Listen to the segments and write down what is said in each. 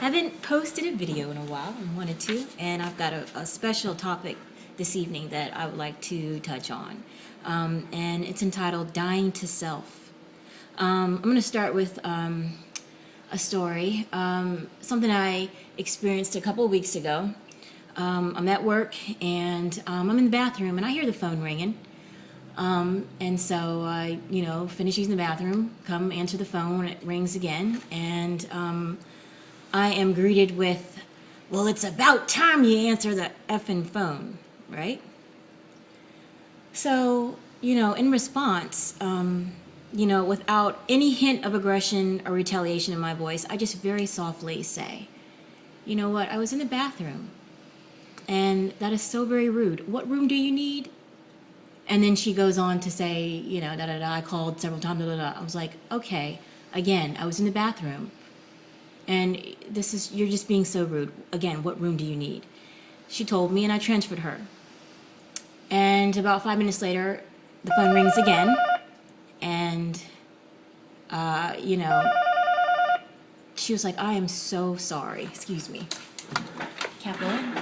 Haven't posted a video in a while and wanted to, and I've got a special topic this evening that I would like to touch on. And it's entitled Dying to Self. I'm going to start with a story, something I experienced a couple of weeks ago. I'm at work and I'm in the bathroom and I hear the phone ringing. And so I, finish using the bathroom, come answer the phone, it rings again, and I am greeted with, well, it's about time you answer the effing phone, right? So, in response, without any hint of aggression or retaliation in my voice, I just very softly say, you know what, I was in the bathroom, and that is so very rude. What room do you need? And then she goes on to say, I called several times, I was like, okay, again, I was in the bathroom. And you're just being so rude. Again, what room do you need? She told me and I transferred her. And about 5 minutes later, the phone rings again. And, she was like, I am so sorry. Excuse me. Can't go in?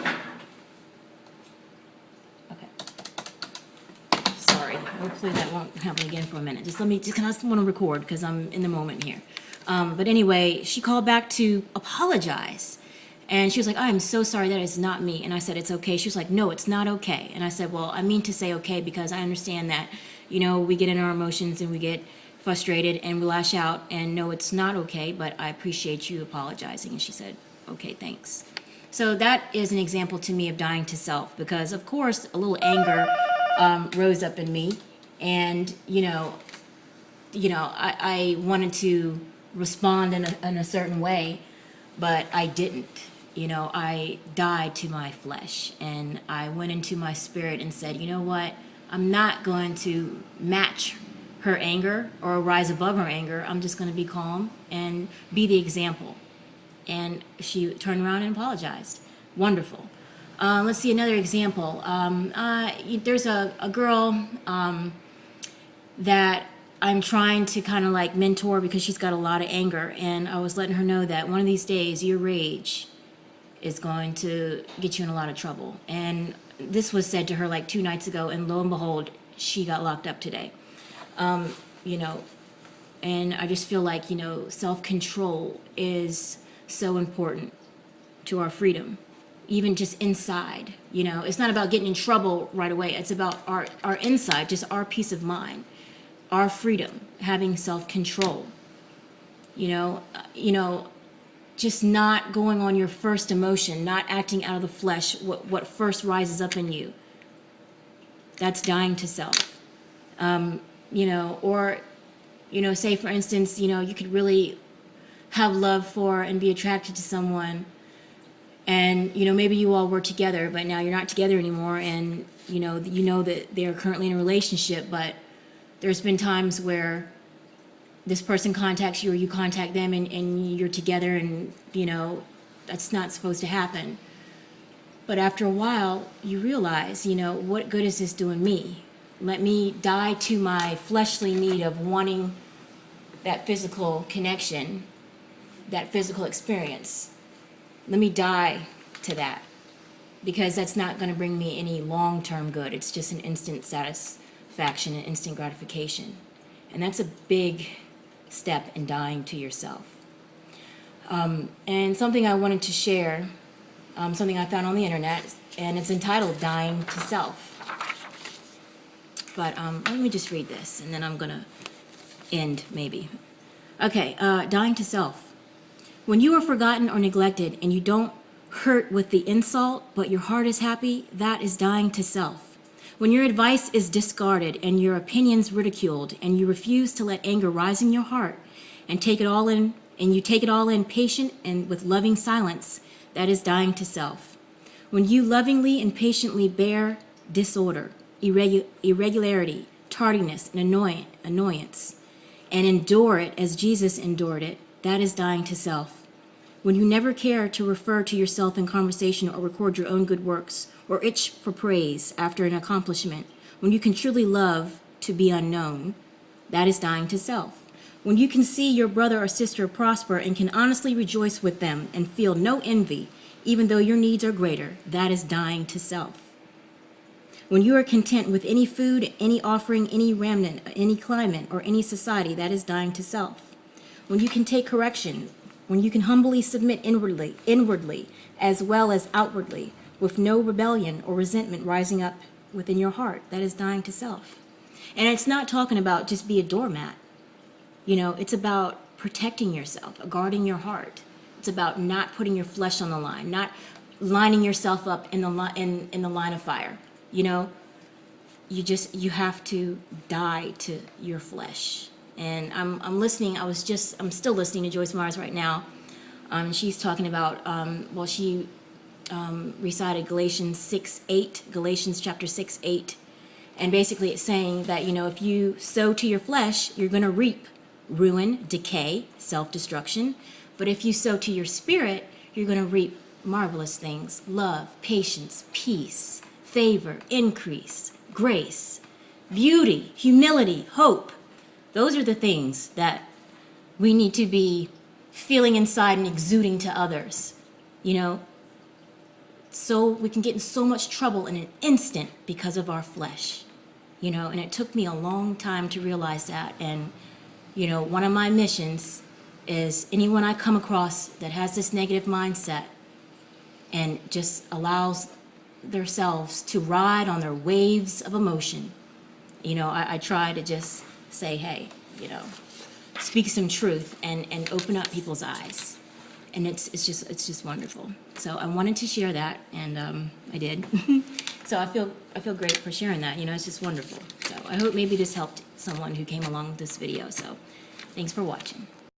Hopefully that won't happen again for a minute. I just want to record because I'm in the moment here. But anyway, she called back to apologize. And she was like, I am so sorry, that is not me. And I said, it's okay. She was like, no, it's not okay. And I said, well, I mean to say okay because I understand that, we get in our emotions and we get frustrated and we lash out. And no, it's not okay, but I appreciate you apologizing. And she said, okay, thanks. So that is an example to me of dying to self because, of course, a little anger rose up in me. And, I wanted to respond in a certain way, but I didn't. I died to my flesh and I went into my spirit and said, you know what? I'm not going to match her anger or rise above her anger. I'm just going to be calm and be the example. And she turned around and apologized. Wonderful. Let's see another example. There's a girl that I'm trying to kind of like mentor because she's got a lot of anger. And I was letting her know that one of these days your rage is going to get you in a lot of trouble. And this was said to her like 2 nights ago. And lo and behold, she got locked up today. And I just feel like, self-control is so important to our freedom. Even just inside, it's not about getting in trouble right away. It's about our inside, just our peace of mind, our freedom, having self-control, just not going on your first emotion, not acting out of the flesh, what first rises up in you. That's dying to self. Say for instance, you could really have love for and be attracted to someone. And, maybe you all were together, but now you're not together anymore. And, that they're currently in a relationship, but there's been times where this person contacts you or you contact them and you're together and, that's not supposed to happen. But after a while, you realize, what good is this doing me? Let me die to my fleshly need of wanting that physical connection, that physical experience. Let me die to that because that's not going to bring me any long-term good. It's just an instant satisfaction and instant gratification. And that's a big step in dying to yourself. And something I wanted to share, something I found on the internet, and it's entitled Dying to Self. But let me just read this and then I'm going to end maybe. Okay, dying to self. When you are forgotten or neglected and you don't hurt with the insult, but your heart is happy, that is dying to self. When your advice is discarded and your opinions ridiculed and you refuse to let anger rise in your heart and you take it all in patient and with loving silence, that is dying to self. When you lovingly and patiently bear disorder, irregularity, tardiness, and annoyance, and endure it as Jesus endured it, that is dying to self. When you never care to refer to yourself in conversation or record your own good works, or itch for praise after an accomplishment, when you can truly love to be unknown, that is dying to self. When you can see your brother or sister prosper and can honestly rejoice with them and feel no envy, even though your needs are greater, that is dying to self. When you are content with any food, any offering, any remnant, any climate, or any society, that is dying to self. When you can take correction, when you can humbly submit inwardly as well as outwardly, with no rebellion or resentment rising up within your heart, that is dying to self. And it's not talking about just be a doormat. It's about protecting yourself, guarding your heart. It's about not putting your flesh on the line, not lining yourself up in the line of fire. You have to die to your flesh. And I'm still listening to Joyce Myers right now. She's talking about, she recited Galatians chapter 6:8. And basically it's saying that, if you sow to your flesh, you're going to reap ruin, decay, self-destruction. But if you sow to your spirit, you're going to reap marvelous things: love, patience, peace, favor, increase, grace, beauty, humility, hope. Those are the things that we need to be feeling inside and exuding to others, so we can get in so much trouble in an instant because of our flesh, and it took me a long time to realize that. And, one of my missions is anyone I come across that has this negative mindset and just allows themselves to ride on their waves of emotion, I try to just say, hey, speak some truth and open up people's eyes. And it's just wonderful. So I wanted to share that, and I did. So I feel great for sharing that. It's just wonderful. So I hope maybe this helped someone who came along with this video. So thanks for watching.